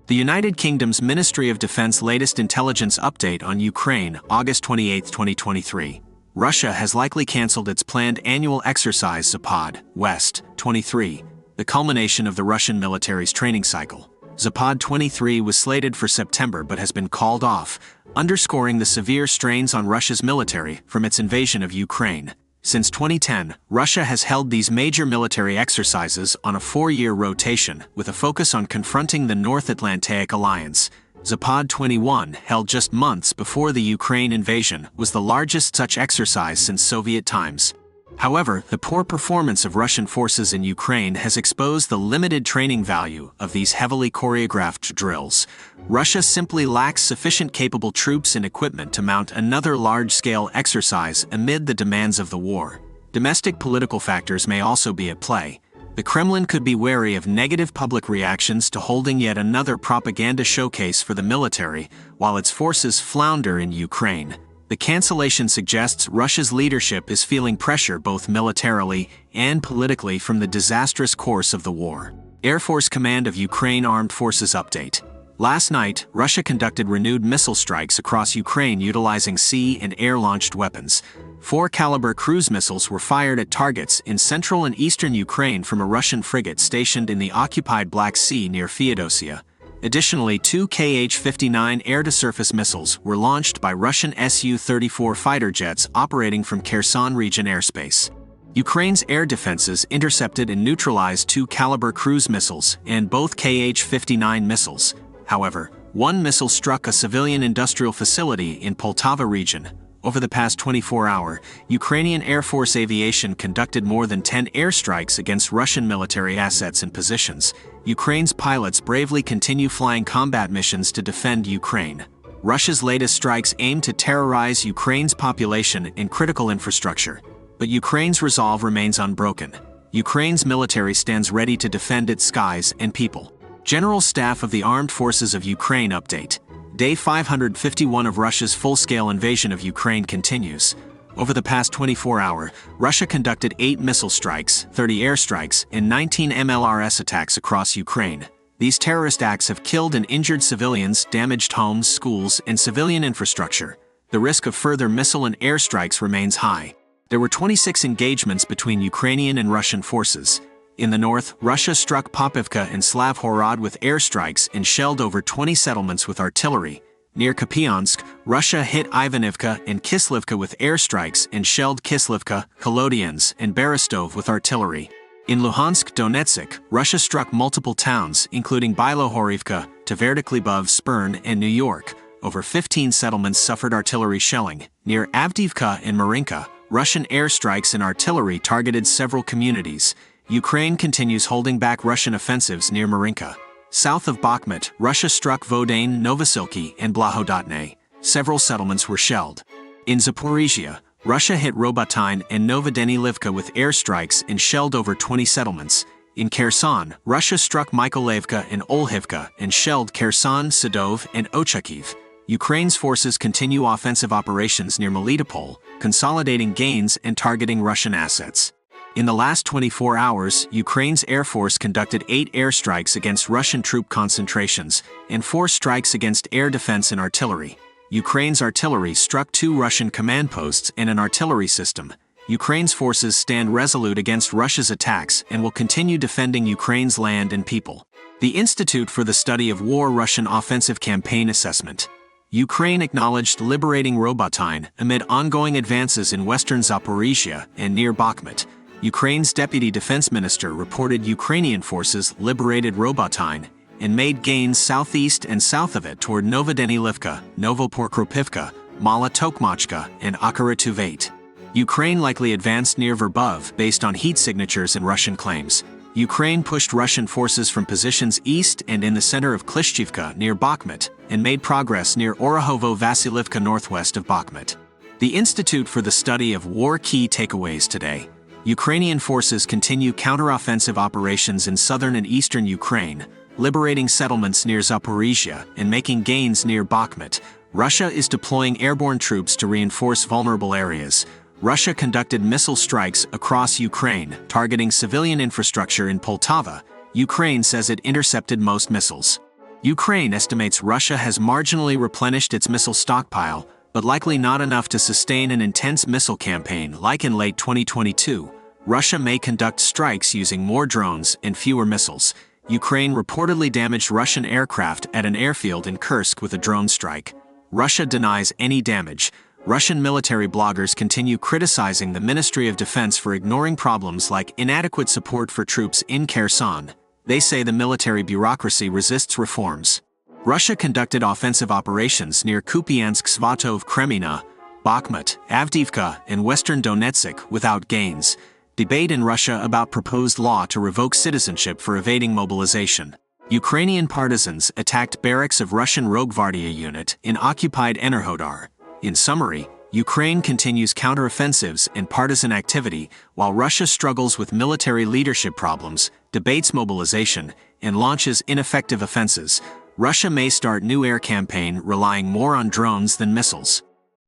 The United Kingdom's Ministry of Defense latest intelligence update on Ukraine, August 28, 2023. Russia has likely cancelled its planned annual exercise Zapad West 23, the culmination of the Russian military's training cycle. Zapad 23 was slated for September but has been called off, underscoring the severe strains on Russia's military from its invasion of Ukraine. Since 2010, Russia has held these major military exercises on a 4-year rotation with a focus on confronting the North Atlantic Alliance. Zapad 21, held just months before the Ukraine invasion, was the largest such exercise since Soviet times. However, the poor performance of Russian forces in Ukraine has exposed the limited training value of these heavily choreographed drills. Russia simply lacks sufficient capable troops and equipment to mount another large-scale exercise amid the demands of the war. Domestic political factors may also be at play. The Kremlin could be wary of negative public reactions to holding yet another propaganda showcase for the military, while its forces flounder in Ukraine. The cancellation suggests Russia's leadership is feeling pressure both militarily and politically from the disastrous course of the war. Air Force Command of Ukraine Armed Forces update. Last night, Russia conducted renewed missile strikes across Ukraine utilizing sea and air-launched weapons. 4-caliber cruise missiles were fired at targets in central and eastern Ukraine from a Russian frigate stationed in the occupied Black Sea near Feodosia. Additionally, 2 Kh-59 air-to-surface missiles were launched by Russian Su-34 fighter jets operating from Kherson region airspace. Ukraine's air defenses intercepted and neutralized 2-caliber cruise missiles and both Kh-59 missiles. However, one missile struck a civilian industrial facility in Poltava region. Over the past 24 hours, Ukrainian Air Force Aviation conducted more than 10 airstrikes against Russian military assets and positions. Ukraine's pilots bravely continue flying combat missions to defend Ukraine. Russia's latest strikes aim to terrorize Ukraine's population and critical infrastructure. But Ukraine's resolve remains unbroken. Ukraine's military stands ready to defend its skies and people. General Staff of the Armed Forces of Ukraine update. Day 551 of Russia's full-scale invasion of Ukraine continues. Over the past 24 hours, Russia conducted 8 missile strikes, 30 airstrikes, and 19 MLRS attacks across Ukraine. These terrorist acts have killed and injured civilians, damaged homes, schools, and civilian infrastructure. The risk of further missile and airstrikes remains high. There were 26 engagements between Ukrainian and Russian forces. In the north, Russia struck Avdiivka and Slavhorod with airstrikes and shelled over 20 settlements with artillery. Near Kupyansk, Russia hit Ivanivka and Kislivka with airstrikes and shelled Kislivka, Kolodians, and Berestov with artillery. In Luhansk, Donetsk, Russia struck multiple towns, including Bilohorivka, Tverdoklibov, Spern, and New York. Over 15 settlements suffered artillery shelling. Near Avdiivka and Marinka, Russian airstrikes and artillery targeted several communities. Ukraine continues holding back Russian offensives near Marinka. South of Bakhmut, Russia struck Vodane, Novosilki, and Blahodotne. Several settlements were shelled. In Zaporizhia, Russia hit Robotyne and Novodenilivka with airstrikes and shelled over 20 settlements. In Kherson, Russia struck Mykolaievka and Olhivka and shelled Kherson, Sadov, and Ochakiv. Ukraine's forces continue offensive operations near Melitopol, consolidating gains and targeting Russian assets. In the last 24 hours, Ukraine's Air Force conducted 8 airstrikes against Russian troop concentrations and 4 strikes against air defense and artillery. Ukraine's artillery struck 2 Russian command posts and an artillery system. Ukraine's forces stand resolute against Russia's attacks and will continue defending Ukraine's land and people. The Institute for the Study of War Russian Offensive Campaign Assessment. Ukraine acknowledged liberating Robotyne amid ongoing advances in western Zaporizhia and near Bakhmut. Ukraine's Deputy Defense Minister reported Ukrainian forces liberated Robotyne and made gains southeast and south of it toward Novodenilivka, Novopokropivka, Mala Tokmachka, and Akharatuvate. Ukraine likely advanced near Verbov based on heat signatures and Russian claims. Ukraine pushed Russian forces from positions east and in the center of Klishchivka near Bakhmut and made progress near Orahovo-Vasilivka northwest of Bakhmut. The Institute for the Study of War key takeaways today. Ukrainian forces continue counteroffensive operations in southern and eastern Ukraine, liberating settlements near Zaporizhia and making gains near Bakhmut. Russia is deploying airborne troops to reinforce vulnerable areas. Russia conducted missile strikes across Ukraine, targeting civilian infrastructure in Poltava. Ukraine says it intercepted most missiles. Ukraine estimates Russia has marginally replenished its missile stockpile, but likely not enough to sustain an intense missile campaign like in late 2022. Russia may conduct strikes using more drones and fewer missiles. Ukraine reportedly damaged Russian aircraft at an airfield in Kursk with a drone strike. Russia denies any damage. Russian military bloggers continue criticizing the Ministry of Defense for ignoring problems like inadequate support for troops in Kherson. They say the military bureaucracy resists reforms. Russia conducted offensive operations near Kupyansk, Svatov, Kremina, Bakhmut, Avdiivka, and western Donetsk without gains. Debate in Russia about proposed law to revoke citizenship for evading mobilization. Ukrainian partisans attacked barracks of Russian Rosgvardia unit in occupied Enerhodar. In summary, Ukraine continues counteroffensives and partisan activity, while Russia struggles with military leadership problems, debates mobilization, and launches ineffective offenses. Russia may start new air campaign relying more on drones than missiles.